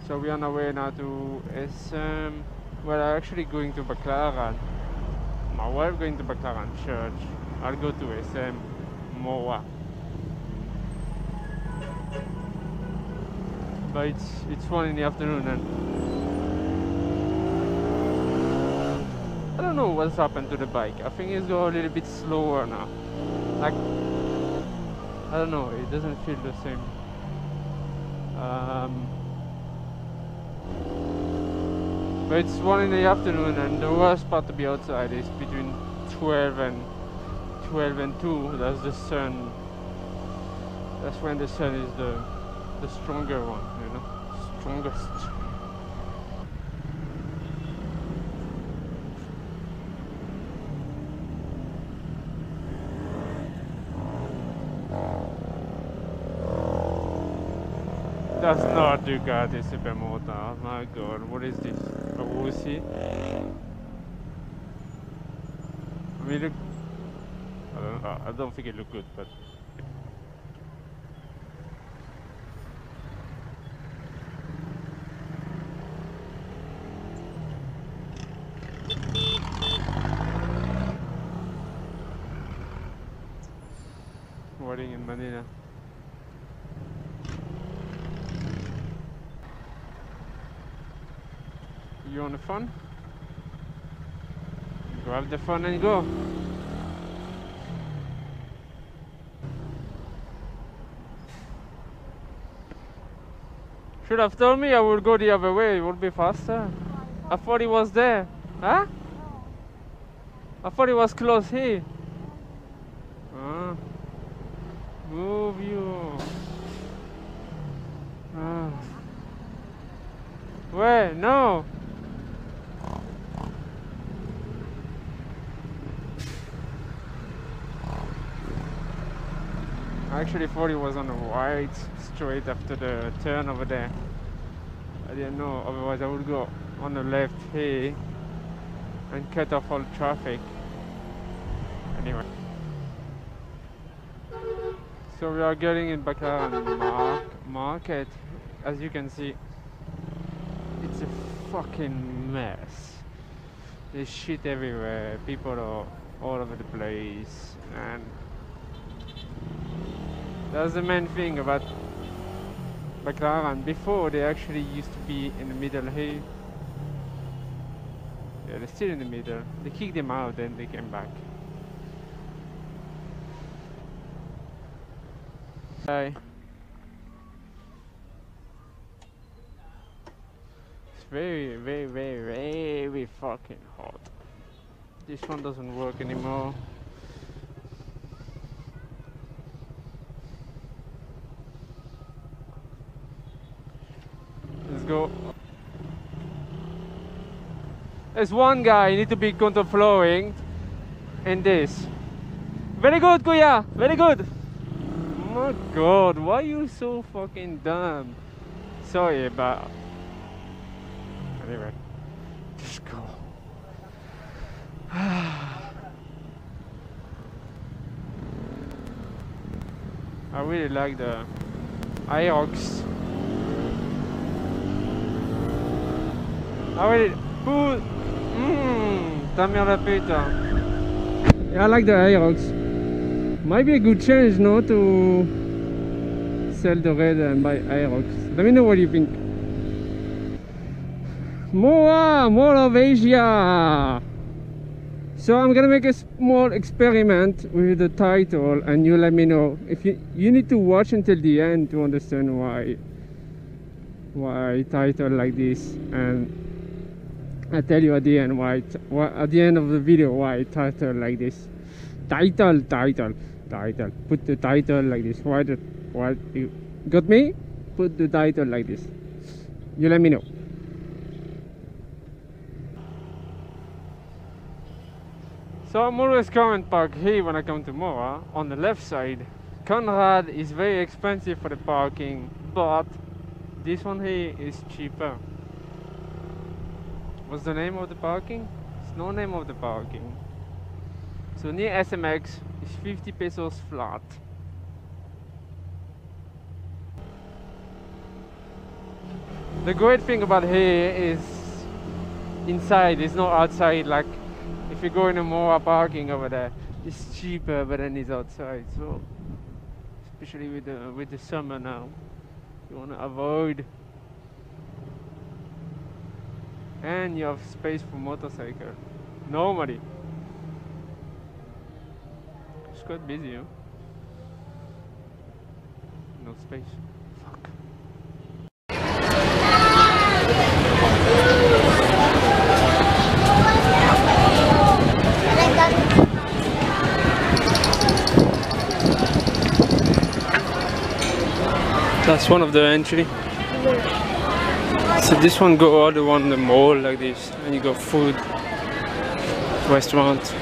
So we are on our way now to SM. Well, I'm actually going to Baclaran. My wife going to Baclaran Church. I'll go to SM Moa. But it's 1 in the afternoon and I don't know what's happened to the bike. I think it's going a little bit slower now. Like, I don't know, it doesn't feel the same. But it's 1 in the afternoon and the worst part to be outside is between 12 and 2. That's the sun. That's when the sun is the stronger one, you know, strongest. That's not Ducati Supermoto. Oh my god, what is this? A Wussy? I mean, look, I don't think it looked good, but wedding in Manila. You want the fun? Grab the fun and go. Should have told me I would go the other way, it would be faster. I thought he was there. Huh? I thought he was close here. Move you. Where? No. I actually thought he was on the right straight after the turn over there. I didn't know, otherwise I would go on the left here and cut off all traffic. Anyway. So we are getting in Baclaran market. As you can see, it's a fucking mess. There's shit everywhere, people are all over the place, and that's the main thing about Baclaran. Before, they actually used to be in the middle here. Yeah, they're still in the middle. They kicked them out, then they came back. Hi. It's very fucking hot. This one doesn't work anymore. Let's go. There's one guy, you need to be control flowing in this. Very good, Kuya, very good. Oh my god, why are you so fucking dumb? Sorry, but anyway, just go. I really like the Aerox. I really ta mère la putain. Yeah, I like the Aerox. Might be a good change, no, to sell the red and buy Aerox. Let me know what you think. More of Asia. So I'm gonna make a small experiment with the title, and you let me know if you need to watch until the end to understand why title like this, and I tell you at the end why at the end of the video why title like this. Title. Put the title like this. Why you got me? Put the title like this. You let me know. So I'm always coming park here when I come to Mora on the left side. Conrad is very expensive for the parking, but this one here is cheaper. What's the name of the parking? It's no name of the parking. So near SMX is 50 pesos flat. The great thing about here is inside, it's not outside. Like if you go in a more parking over there, it's cheaper, but then it's outside. So especially with the summer now, you want to avoid. And you have space for motorcycle normally. It's quite busy, huh? No space. Fuck. That's one of the entry. So this one go all the one in the mall like this, and you go food, restaurant.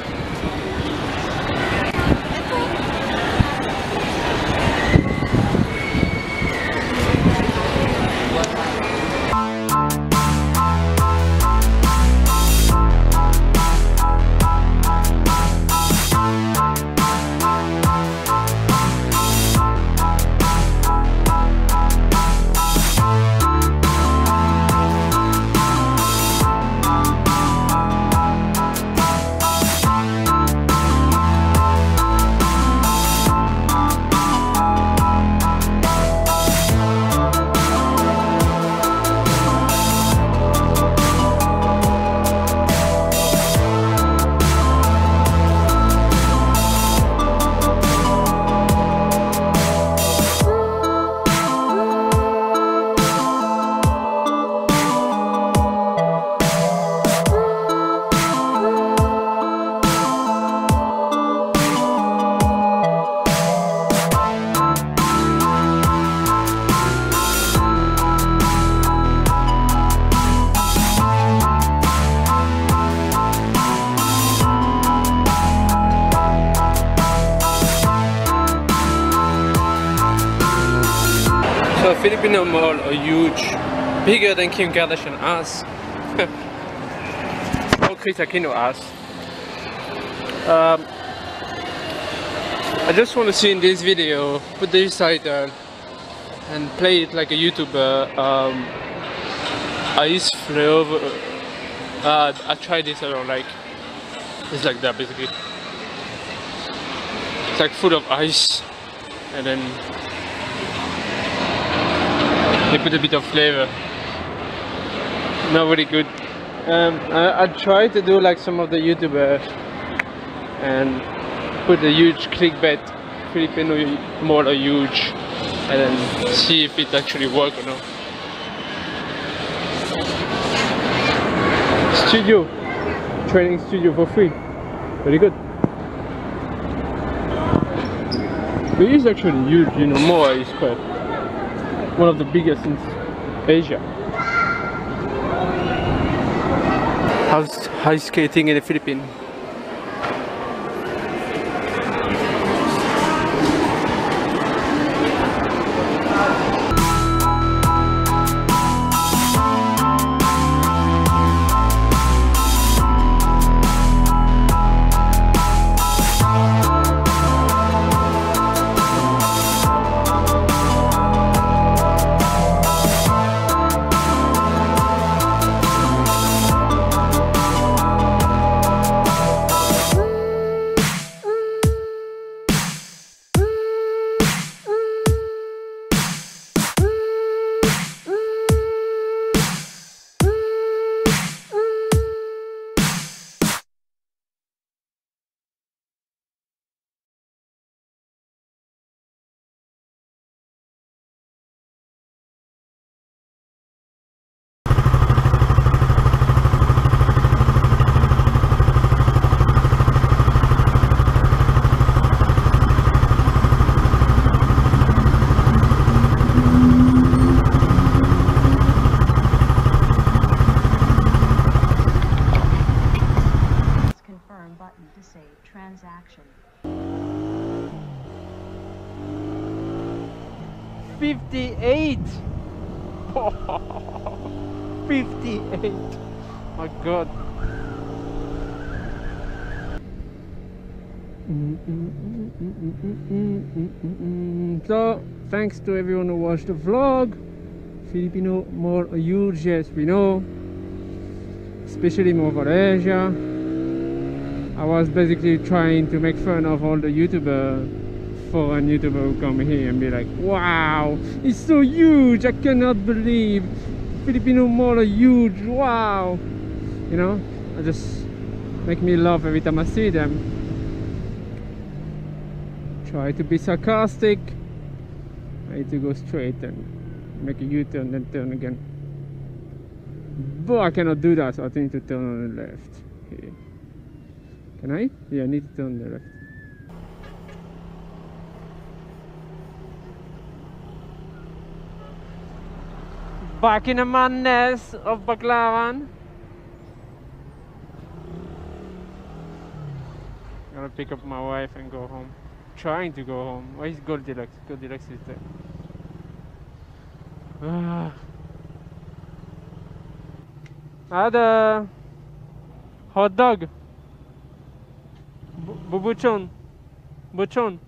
So Filipino mall are huge, bigger than Kim Kardashian ass. Or Chris Aquino ass. I just want to see in this video, put this title and play it like a YouTuber. Ice flavor. I tried this, I don't like. It's like that basically. It's like full of ice, and then they put a bit of flavor. Not really good. I tried to do like some of the YouTubers and put a huge clickbait. Filipino mall are huge, and then see if it actually works or not. Studio, training studio for free. Very good. But it's actually huge, you know, more is quite one of the biggest in Asia. How's ice skating in the Philippines? Transaction. 58. 58. My God. So thanks to everyone who watched the vlog. Filipino more huge, yes, we know, especially more for Asia. I was basically trying to make fun of all the foreign YouTubers who come here and be like, wow, it's so huge, I cannot believe Filipino more huge, wow, you know, it just make me laugh every time I see them. Try to be sarcastic. I need to go straight and make a U-turn, then turn again. But I cannot do that, so I need to turn on the left. Okay. Can I? Yeah, I need to turn on the left. Back in the madness of Baclaran. I'm gonna pick up my wife and go home. Trying to go home. Where is Goldilocks? Goldilocks is there. I had a hot dog. Buchon. Buchon.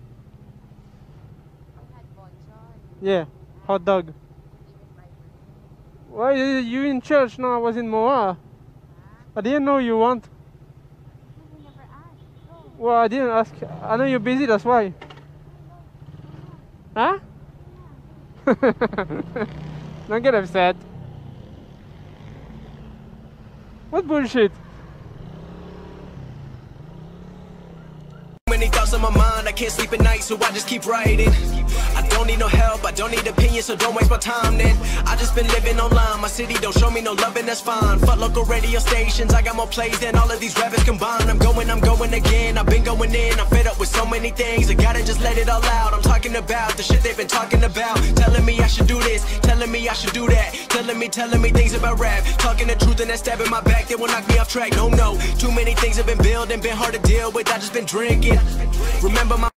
Yeah, hot dog. Why are you in church? No, I was in Moa. I didn't know you want. Well, I didn't ask. I know you're busy, that's why. Huh? Don't get upset. What bullshit? Many thoughts on my mind, I can't sleep at night, so I just keep writing. I don't need no help, I don't need opinions, so don't waste my time then. I just been living online, my city don't show me no love and that's fine. Fuck local radio stations, I got more plays than all of these rappers combined. I'm going again, I've been going in, I'm fed up with so many things. I gotta just let it all out, I'm talking about the shit they've been talking about. Telling me I should do this, telling me I should do that. Telling me things about rap. Talking the truth and that stab in my back, they will knock me off track. No, too many things have been building, been hard to deal with, I just been drinking. Remember my